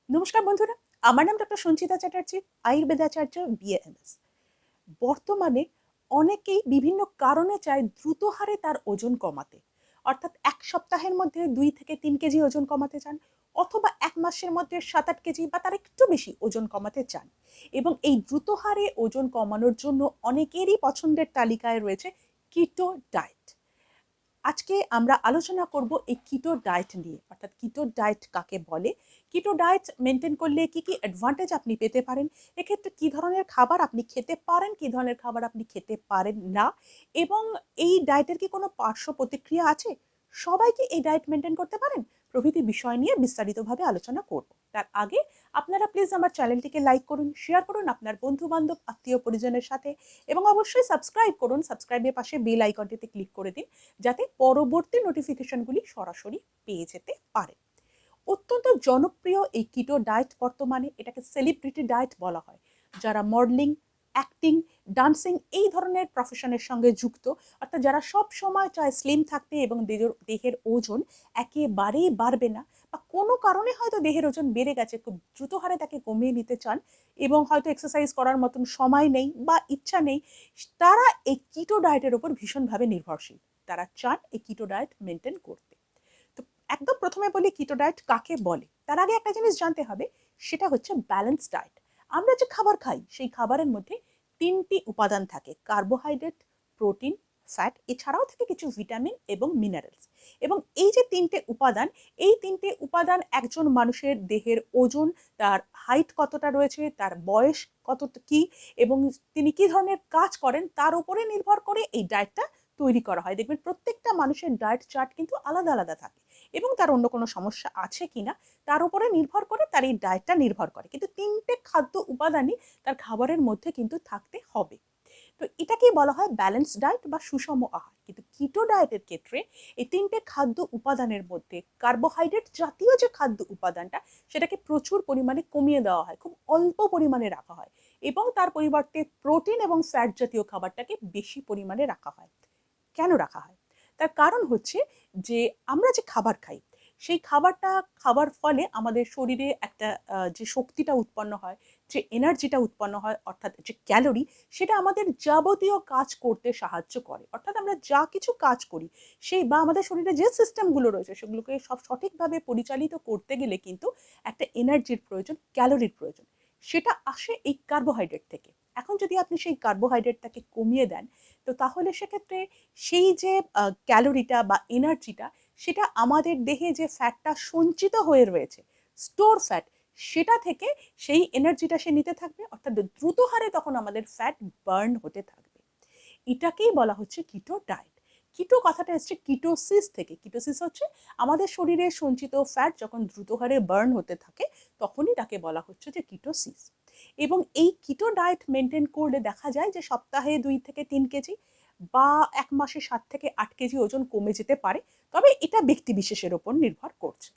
নমস্কার বন্ধুরা, আমার নাম ডক্টর সঞ্চিতা চ্যাটার্জি, আয়ুর্বেদাচার্য বিএএমএস। বর্তমানে অনেকেই বিভিন্ন কারণে চায় দ্রুত হারে তার ওজন কমাতে, অর্থাৎ এক সপ্তাহের মধ্যে 2 থেকে 3 কেজি ওজন কমাতে চান, অথবা এক মাসের মধ্যে 7-8 কেজি বা তার একটু বেশি ওজন কমাতে চান। এবং এই দ্রুত হারে ওজন কমানোর জন্য অনেকেরই পছন্দের তালিকায় রয়েছে কিটো ডায়েট। আজকে আমরা আলোচনা করব এই কিটো ডায়েট নিয়ে, অর্থাৎ কিটো ডায়েট কাকে বলে, কিটো ডায়েট মেনটেন করলে কি কি অ্যাডভান্টেজ আপনি পেতে পারেন, এক্ষেত্রে কি ধরনের খাবার আপনি খেতে পারেন, কি ধরনের খাবার আপনি খেতে পারেন না, এবং এই ডায়েটের কি কোনো পার্শ্ব প্রতিক্রিয়া আছে, সবাই কি এই ডায়েট মেনটেন করতে পারেন, প্রভৃতি বিষয় নিয়ে বিস্তারিতভাবে আলোচনা করব। তার আগে আপনারা প্লিজ আমার চ্যানেলটিকে লাইক করুন, শেয়ার করুন আপনার বন্ধু বান্ধব আত্মীয় পরিজনের সাথে, এবং অবশ্যই সাবস্ক্রাইব করুন। সাবস্ক্রাইবের পাশে বেল আইকনটিতে ক্লিক করে দিন, যাতে পরবর্তী নোটিফিকেশনগুলি সরাসরি পেয়ে যেতে পারে। অত্যন্ত জনপ্রিয় এই কিটো ডায়েট বর্তমানে, এটাকে সেলিব্রিটি ডায়েট বলা হয়। যারা মডেলিং, অ্যাক্টিং, ডান্সিং এই ধরনের প্রফেশনের সঙ্গে যুক্ত, অর্থাৎ যারা সব সময় চায় স্লিম থাকতে এবং দেহের ওজন একেবারেই বাড়বে না, বা কোনো কারণে হয়তো দেহের ওজন বেড়ে গেছে, খুব দ্রুত হারে তাকে কমিয়ে নিতে চান এবং হয়তো এক্সারসাইজ করার মতন সময় নেই বা ইচ্ছা নেই, তারা এই কিটো ডায়েটের ওপর ভীষণভাবে নির্ভরশীল। তারা চান এই কিটো ডায়েট মেনটেন করতে। তো একদম প্রথমে বলি কিটো ডায়েট কাকে বলে। তার আগে একটা জিনিস জানতে হবে, সেটা হচ্ছে ব্যালেন্স ডায়েট। আমরা যে খাবার খাই সেই খাবারের মধ্যে 3টি উপাদান থাকে: কার্বোহাইড্রেট, প্রোটিন, ফ্যাট, এছাড়াও থাকে কিছু ভিটামিন এবং মিনারেলস। এবং এই যে 3টে উপাদান, এই 3টে উপাদান একজন মানুষের দেহের ওজন, তার হাইট কতটা রয়েছে, তার বয়স কত কি, এবং তিনি কি ধরনের কাজ করেন, তার উপরে নির্ভর করে এই ডায়েটটা তৈরি করা হয়। দেখবেন প্রত্যেকটা মানুষের ডায়েট চার্ট কিন্তু আলাদা আলাদা থাকে, এবং তার অন্য কোনো সমস্যা আছে কিনা তার উপরে নির্ভর করে তার এই ডায়েটটা নির্ভর করে। কিন্তু 3টে খাদ্য উপাদানই তার খাবারের মধ্যে কিন্তু থাকতে হবে। তো এটাকেই বলা হয় ব্যালেন্স ডায়েট বা সুষম আহার। কিন্তু কিটো ডায়েটের ক্ষেত্রে এই 3টে খাদ্য উপাদানের মধ্যে কার্বোহাইড্রেট জাতীয় যে খাদ্য উপাদানটা, সেটাকে প্রচুর পরিমাণে কমিয়ে দেওয়া হয়, খুব অল্প পরিমাণে রাখা হয়, এবং তার পরিবর্তে প্রোটিন এবং ফ্যাট জাতীয় খাবারটাকে বেশি পরিমাণে রাখা হয়। কেন রাখা হয়? তার কারণ হচ্ছে যে আমরা যে খাবার খাই, সেই খাবারটা খাবার ফলে আমাদের শরীরে একটা যে শক্তিটা উৎপন্ন হয়, যে এনার্জিটা উৎপন্ন হয়, অর্থাৎ যে ক্যালোরি, সেটা আমাদের যাবতীয় কাজ করতে সাহায্য করে। অর্থাৎ আমরা যা কিছু কাজ করি, সেই বা আমাদের শরীরে যে সিস্টেমগুলো রয়েছে সেগুলোকে সব সঠিকভাবে পরিচালিত করতে গেলে কিন্তু একটা এনার্জির প্রয়োজন, ক্যালোরির প্রয়োজন। সেটা আসে এই কার্বোহাইড্রেট থেকে। এখন যদি আপনি সেই কার্বোহাইড্রেটটাকে কমিয়ে দেন, তো তাহলে সেক্ষেত্রে সেই যে ক্যালোরিটা বা এনার্জিটা, সেটা আমাদের দেহে যে ফ্যাটটা সঞ্চিত হয়ে রয়েছে, স্টোর ফ্যাট, সেটা থেকে সেই এনার্জিটা সে নিতে থাকবে, অর্থাৎ দ্রুত হারে তখন আমাদের ফ্যাট বার্ন হতে থাকবে। এটাকেই বলা হচ্ছে কিটো ডায়েট। কিটো কথাটা এসছে কিটোসিস থেকে। কিটোসিস হচ্ছে আমাদের শরীরে সঞ্চিত ফ্যাট যখন দ্রুত হারে বার্ন হতে থাকে, তখনই তাকে বলা হচ্ছে যে কিটোসিস। এবং এই কিটো ডায়েট মেনটেন করলে দেখা যায় যে সপ্তাহে 2 থেকে 3 কেজি বা এক মাসে 7 থেকে 8 কেজি ওজন কমে যেতে পারে। তবে এটা ব্যক্তি বিশেষের ওপর নির্ভর করছে।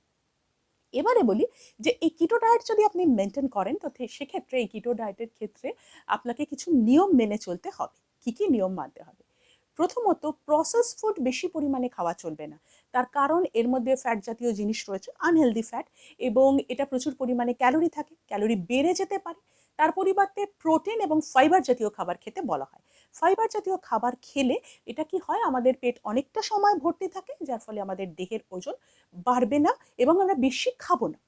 এবারে বলি যে এই কিটো ডায়েট যদি আপনি মেনটেন করেন, তো সেক্ষেত্রে এই কিটো ডায়েটের ক্ষেত্রে আপনাকে কিছু নিয়ম মেনে চলতে হবে। কি কি নিয়ম মানতে হবে? প্রথমত, প্রসেস ফুড বেশি পরিমাণে খাওয়া চলবে না। তার কারণ এর মধ্যে ফ্যাট জাতীয় জিনিস রয়েছে, আনহেলদি ফ্যাট, এবং এটা প্রচুর পরিমাণে ক্যালোরি থাকে, ক্যালোরি বেড়ে যেতে পারে। তার পরিবর্তে প্রোটিন এবং ফাইবার জাতীয় খাবার খেতে বলা হয়। ফাইবার জাতীয় খাবার খেলে এটা কি হয়, আমাদের পেট অনেকটা সময় ভর্তি থাকে, যার ফলে আমাদের দেহের ওজন বাড়বে না এবং আমরা বেশি খাবো না।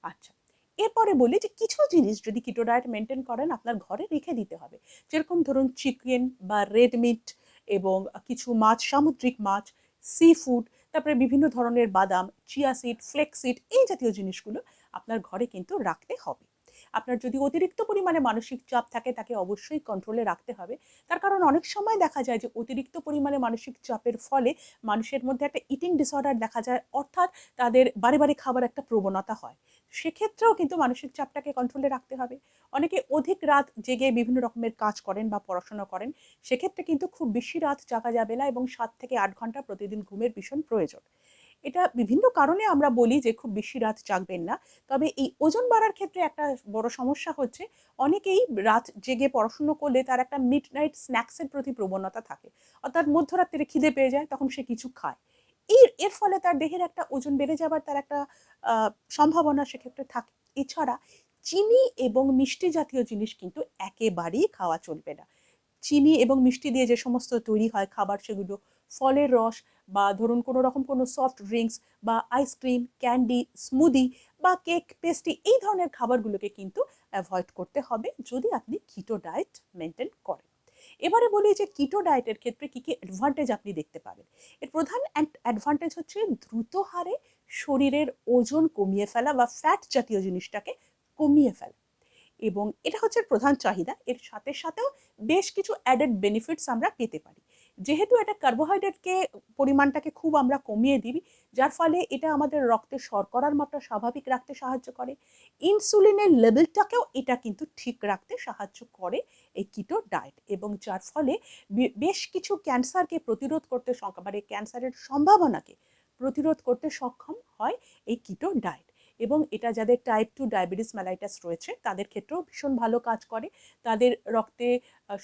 আচ্ছা, এরপরে বলি যে কিছু জিনিস যদি কিটো ডায়েট মেনটেন করেন, আপনার ঘরে রেখে দিতে হবে। যেরকম ধরুন চিকেন বা রেড মিট, এবং কিছু মাছ, সামুদ্রিক মাছ, সি ফুড, তারপরে বিভিন্ন ধরনের বাদাম, চিয়া সিড, ফ্লেক্স সিড, এই জাতীয় জিনিসগুলো আপনার ঘরে কিন্তু রাখতে হবে। আপনার যদি অতিরিক্ত পরিমাণে মানসিক চাপ থাকে, তাকে অবশ্যই কন্ট্রোলে রাখতে হবে। তার কারণ অনেক সময় দেখা যায় যে অতিরিক্ত পরিমাণে মানসিক চাপের ফলে মানুষের মধ্যে একটা ইটিং ডিসঅর্ডার দেখা যায়, অর্থাৎ তাদের বারে বারে খাবার একটা প্রবণতা হয়। সেক্ষেত্রেও কিন্তু মানসিক চাপটাকে কন্ট্রোলে রাখতে হবে। অনেকে অধিক রাত জেগে বিভিন্ন রকমের কাজ করেন বা পড়াশোনা করেন, সেক্ষেত্রে কিন্তু খুব বেশি রাত জাগা যাবে না, এবং 7 থেকে 8 ঘন্টা প্রতিদিন ঘুমের ভীষণ প্রয়োজন। এটা বিভিন্ন কারণে আমরা বলি যে খুব বেশি রাত জাগবেন না। তবে এই ওজন বাড়ার ক্ষেত্রে একটা বড় সমস্যা হচ্ছে, অনেকেই রাত জেগে পড়াশুনো করলে তার একটা মিড নাইট স্ন্যাক্সের প্রতি প্রবণতা থাকে, অর্থাৎ মধ্যরাত্রিরে খিদে পেয়ে যায়, তখন সে কিছু খায়। এর ফলে তার দেহের একটা ওজন বেড়ে যাবার তার একটা সম্ভাবনা সেক্ষেত্রে থাকে। এছাড়া চিনি এবং মিষ্টি জাতীয় জিনিস কিন্তু একেবারেই খাওয়া চলবে না। চিনি এবং মিষ্টি দিয়ে যে সমস্ত তৈরি হয় খাবার, সেগুলো ফলের রস বা ধরুন কোনো রকম কোনো সফট ড্রিঙ্কস বা আইসক্রিম, ক্যান্ডি, স্মুদি বা কেক, পেস্ট্রি, এই ধরনের খাবারগুলোকে কিন্তু অ্যাভয়েড করতে হবে যদি আপনি কিটো ডায়েট মেনটেন করেন। এবারে বলি যে কিটো ডায়েটের ক্ষেত্রে কি কি অ্যাডভান্টেজ আপনি দেখতে পাবেন। এর প্রধান অ্যাডভান্টেজ হচ্ছে দ্রুত হারে শরীরের ওজন কমিয়ে ফেলা বা ফ্যাট জাতীয় জিনিসটাকে কমিয়ে ফেলা, এবং এটা হচ্ছে প্রধান চাহিদা। এর সাথে সাথেও বেশ কিছু অ্যাডেড বেনিফিটস আমরা পেতে পারি। যেহেতু এটা কার্বোহাইড্রেটকে পরিমাণটাকে খুব আমরা কমিয়ে দিই, যার ফলে এটা আমাদের রক্তে শর্করার মাত্রা স্বাভাবিক রাখতে সাহায্য করে, ইনসুলিনের লেভেলটাকেও এটা কিন্তু ঠিক রাখতে সাহায্য করে এই কিটো ডায়েট, এবং যার ফলে বেশ কিছু ক্যান্সারকে প্রতিরোধ করতে, মানে ক্যান্সারের সম্ভাবনাকে প্রতিরোধ করতে সক্ষম হয় এই কিটো ডায়েট। এবং এটা যাদের টাইপ 2 ডায়াবেটিস মেলাইটাস রয়েছে তাদের ক্ষেত্রেও ভীষণ ভালো কাজ করে। তাদের রক্তে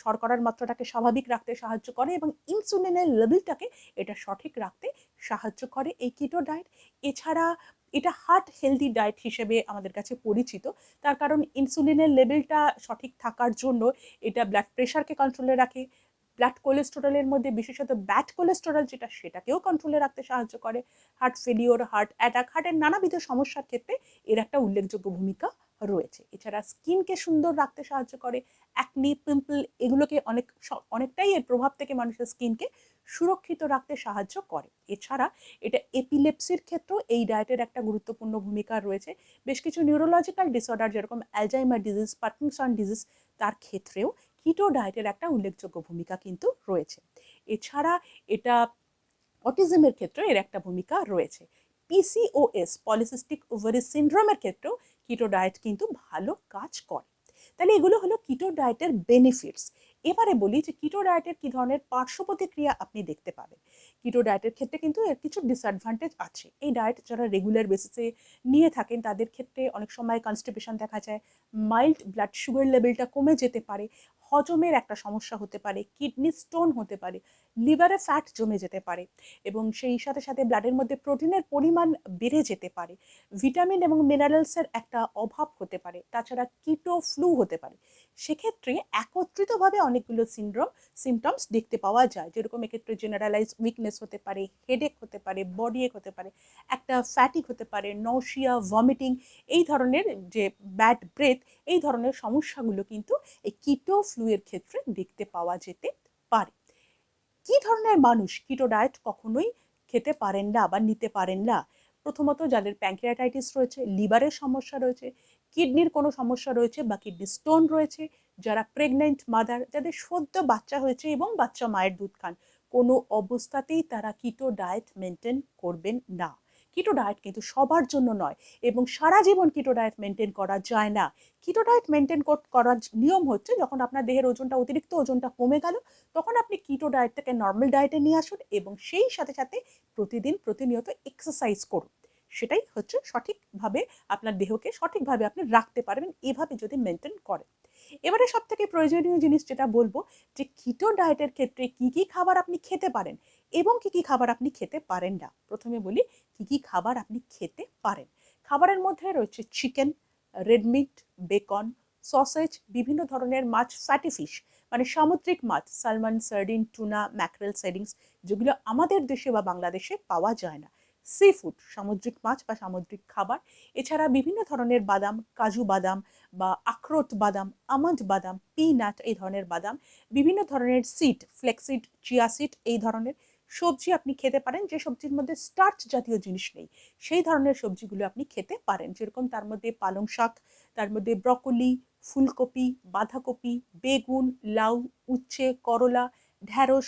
শর্করার মাত্রাটাকে স্বাভাবিক রাখতে সাহায্য করে এবং ইনসুলিনের লেভেলটাকে এটা সঠিক রাখতে সাহায্য করে এই কিটো ডায়েট। এছাড়া এটা হার্ট হেলদি ডায়েট হিসেবে আমাদের কাছে পরিচিত, তার কারণ ইনসুলিনের লেভেলটা সঠিক থাকার জন্য এটা ব্লাড প্রেশারকে কন্ট্রোলে রাখে, ব্লাড কোলেস্টেরলের মধ্যে বিশেষত ব্যাড কোলেস্টেরল যেটা, সেটাকেও কন্ট্রোলে রাখতে সাহায্য করে। হার্ট ফেলিওর, হার্ট অ্যাটাক, হার্টের নানাবিধ সমস্যার ক্ষেত্রে এর একটা উল্লেখযোগ্য ভূমিকা রয়েছে। এছাড়া স্কিনকে সুন্দর রাখতে সাহায্য করে, অ্যাকনি, পিম্পল, এগুলোকে অনেকটাই এর প্রভাব থেকে মানুষের স্কিনকে সুরক্ষিত রাখতে সাহায্য করে। এছাড়া এটা এপিলেপসির ক্ষেত্রেও এই ডায়েটের একটা গুরুত্বপূর্ণ ভূমিকা রয়েছে। বেশ কিছু নিউরোলজিক্যাল ডিসঅর্ডার যেরকম অ্যালজাইমার ডিজিজ, পার্কিনসন ডিজিজ, তার ক্ষেত্রেও কিটো ডায়েটের একটা উল্লেখযোগ্য ভূমিকা কিন্তু রয়েছে। এছাড়া এটা অটিজমের ক্ষেত্রে এর একটা ভূমিকা রয়েছে। পিসিওএস, পলিসিস্টিক ওভারি সিনড্রোমের ক্ষেত্রেও কিটো ডায়েট কিন্তু ভালো কাজ করে। তাহলে এগুলো হলো কিটো ডায়েটের বেনিফিটস। এবারে বলি যে কিটো ডায়েটের কি ধরনের পার্শ্ব প্রতিক্রিয়া আপনি দেখতে পাবেন। কিটো ডায়েটের ক্ষেত্রে কিন্তু এর কিছু ডিসঅ্যাডভান্টেজ আছে। এই ডায়েট যারা রেগুলার বেসিসে নিয়ে থাকেন তাদের ক্ষেত্রে অনেক সময় কনস্টিপেশন দেখা যায়, মাইল্ড ব্লাড সুগার লেভেলটা কমে যেতে পারে, হজমের একটা সমস্যা হতে পারে, কিডনি স্টোন হতে পারে, লিভারে ফ্যাট জমে যেতে পারে, এবং সেই সাথে সাথে ব্লাডের মধ্যে প্রোটিনের পরিমাণ বেড়ে যেতে পারে, ভিটামিন এবং মিনারেলসের একটা অভাব হতে পারে, তাছাড়া কিটো ফ্লু হতে পারে। সেক্ষেত্রে একত্রিতভাবে অনেকগুলো সিমটমস দেখতে পাওয়া যায়, যেরকম এক্ষেত্রে জেনারেলাইজ উইকনেস হতে পারে, হেডেক হতে পারে, বডি এক হতে পারে, একটা ফ্যাটিক হতে পারে, নশিয়া, ভমিটিং, এই ধরনের যে ব্যাড ব্রেথ, এই ধরনের সমস্যাগুলো কিন্তু এই কিটো ফ্লু এর ক্ষেত্রে দেখতে পাওয়া যেতে পারে। কি ধরনের মানুষ কিটো ডায়েট কখনোই খেতে পারেন না বা নিতে পারেন না? প্রথমত যাদের প্যানক্রিয়াটাইটিস রয়েছে, লিভারের সমস্যা রয়েছে, কিডনির কোনো সমস্যা রয়েছে বা কিডনি স্টোন রয়েছে, যারা প্রেগনেন্ট মাদার, যাদের সদ্য বাচ্চা হয়েছে এবং বাচ্চা মায়ের দুধ খান, কোনো অবস্থাতেই তারা কিটো ডায়েট মেনটেন করবেন না। কিটো ডায়েট কিন্তু সবার জন্য নয়, এবং সারা জীবন কিটো ডায়েট মেনটেন করা যায় না। কিটো ডায়েট মেনটেন করার নিয়ম হচ্ছে যখন আপনার দেহের ওজনটা, অতিরিক্ত ওজনটা কমে গেল, তখন আপনি কিটো ডায়েট থেকে নর্মাল ডায়েটে নিয়ে আসুন এবং সেই সাথে সাথে প্রতিদিন প্রতিনিয়ত এক্সারসাইজ করুন। সেটাই হচ্ছে সঠিকভাবে আপনার দেহকে সঠিকভাবে আপনি রাখতে পারবেন এভাবে যদি মেনটেন করেন। এবারে সব থেকে প্রয়োজনীয় জিনিস যেটা বলবো, যে কিটো ডায়েটের ক্ষেত্রে কি কি খাবার আপনি খেতে পারেন এবং কি কি খাবার আপনি খেতে পারেন না। প্রথমে বলি কি কি খাবার আপনি খেতে পারেন। খাবারের মধ্যে রয়েছে chicken, red meat, beacon, sausage, বিভিন্ন ধরনের মাছ, ফ্যাটি ফিশ মানে সামুদ্রিক মাছ, সালমন, সার্ডিন, টুনা, ম্যাকরেল, সেডিংস, যেগুলো আমাদের দেশে বা বাংলাদেশে পাওয়া যায় না। সি ফুড, সামুদ্রিক মাছ বা সামুদ্রিক খাবার। এছাড়া বিভিন্ন ধরনের বাদাম, কাজু বাদাম বা আখরোট বাদাম, আমন্ড বাদাম, পিনাট, এই ধরনের বাদাম, বিভিন্ন ধরনের সিড, ফ্লেক্সিড, চিয়া সিড, এই ধরনের সবজি আপনি খেতে পারেন। যে সবজির মধ্যে স্টার্চ জাতীয় জিনিস নেই, সেই ধরনের সবজিগুলো আপনি খেতে পারেন, যেরকম তার মধ্যে পালং শাক, তার মধ্যে ব্রকলি, ফুলকপি, বাঁধাকপি, বেগুন, লাউ, উচ্ছে, করলা, ঢ্যাঁড়স,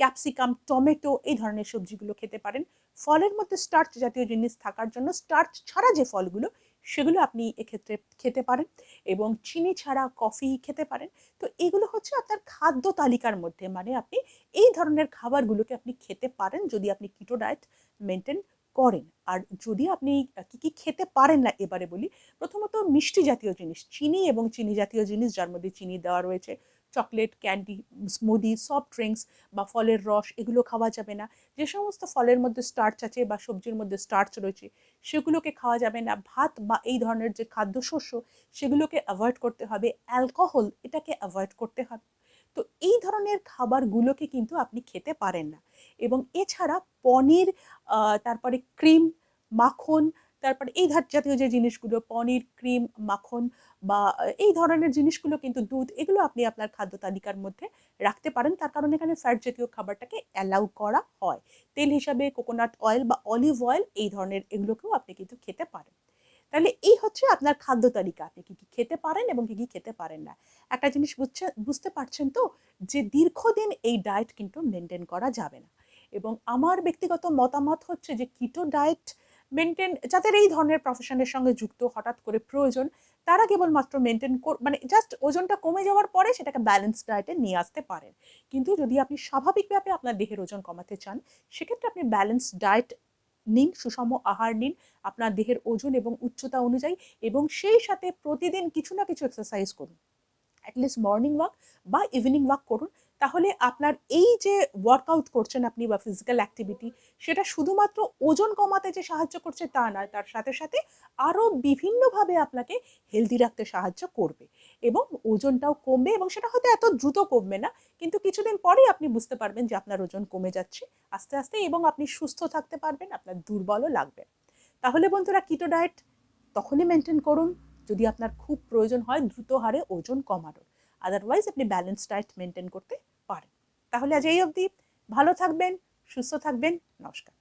ক্যাপসিকাম, টমেটো, এই ধরনের সবজিগুলো খেতে পারেন। ফলের মধ্যে স্টার্চ জাতীয় জিনিস থাকার জন্য স্টার্চ ছাড়া যে ফলগুলো, সেগুলো আপনি এক্ষেত্রে খেতে পারেন, এবং চিনি ছাড়া কফি খেতে পারেন। তো এগুলো হচ্ছে আপনার খাদ্য তালিকার মধ্যে, মানে আপনি এই ধরনের খাবারগুলোকে আপনি খেতে পারেন যদি আপনি কিটো ডায়েট মেনটেন করেন। আর যদি আপনি কি কি খেতে পারেন না, এবারে বলি। প্রথমত মিষ্টি জাতীয় জিনিস, চিনি এবং চিনি জাতীয় জিনিস যার মধ্যে চিনি দেওয়া রয়েছে, chocolate, candy, smoothie, soft drinks বা ফলের রস এগুলো খাওয়া যাবে না। যে সমস্ত ফলের মধ্যে স্টার্চ আছে বা সবজির মধ্যে স্টার্চ রয়েছে সেগুলোকে খাওয়া যাবে না। ভাত বা এই ধরনের যে খাদ্যশস্য সেগুলোকে অ্যাভয়েড করতে হবে। অ্যালকোহল এটাকে অ্যাভয়েড করতে হবে। তো এই ধরনের খাবারগুলোকে কিন্তু আপনি খেতে পারেন না। এবং এছাড়া পনির, তারপরে ক্রিম, মাখন, তারপরে এই জাতীয় যে জিনিসগুলো পনির, ক্রিম, মাখন বা এই ধরনের জিনিসগুলো কিন্তু দুধ এগুলো আপনি আপনার খাদ্য তালিকার মধ্যে রাখতে পারেন। তার কারণ এখানে ফ্যাট জাতীয় খাবারটাকে অ্যালাউ করা হয়। তেল হিসাবে কোকোনাট অয়েল বা অলিভ অয়েল এই ধরনের এগুলোকেও আপনি কিন্তু খেতে পারেন। তাহলে এই হচ্ছে আপনার খাদ্য তালিকা, আপনি কি কি খেতে পারেন এবং কি কি খেতে পারেন না। একটা জিনিস বুঝতে পারছেন তো যে দীর্ঘদিন এই ডায়েট কিন্তু মেনটেন করা যাবে না। এবং আমার ব্যক্তিগত মতামত হচ্ছে যে কিটো ডায়েট মেনটেন যাদের এই ধরনের প্রফেশনের সঙ্গে যুক্ত হঠাৎ করে প্রয়োজন তারা কেবলমাত্র মেনটেন মানে জাস্ট ওজনটা কমে যাওয়ার পরে সেটাকে ব্যালেন্স ডায়েটে নিয়ে আসতে পারেন। কিন্তু যদি আপনি স্বাভাবিকভাবে আপনার দেহের ওজন কমাতে চান সেক্ষেত্রে আপনি ব্যালেন্স ডায়েট নিন, সুষম আহার নিন আপনার দেহের ওজন এবং উচ্চতা অনুযায়ী, এবং সেই সাথে প্রতিদিন কিছু না কিছু এক্সারসাইজ করুন। অ্যাটলিস্ট মর্নিং ওয়াক বা ইভিনিং ওয়াক করুন। তাহলে আপনার এই যে ওয়ার্কআউট করছেন আপনি বা ফিজিক্যাল অ্যাক্টিভিটি সেটা শুধুমাত্র ওজন কমাতে যে সাহায্য করছে তা নয়, তার সাথে সাথে আরও বিভিন্নভাবে আপনাকে হেলদি রাখতে সাহায্য করবে এবং ওজনটাও কমবে। এবং সেটা হয়তো এত দ্রুত কমবে না, কিন্তু কিছুদিন পরেই আপনি বুঝতে পারবেন যে আপনার ওজন কমে যাচ্ছে আস্তে আস্তে এবং আপনি সুস্থ থাকতে পারবেন, আপনার দুর্বলও লাগবে। তাহলে বন্ধুরা কিটো ডায়েট তখনই মেনটেন করুন যদি আপনার খুব প্রয়োজন হয় দ্রুত হারে ওজন কমানোর। আদারওয়াইজ আপনি ব্যালেন্স ডায়েট মেনটেন করতে পারেন। তাহলে আজ এই অবধি। ভালো থাকবেন, সুস্থ থাকবেন। নমস্কার।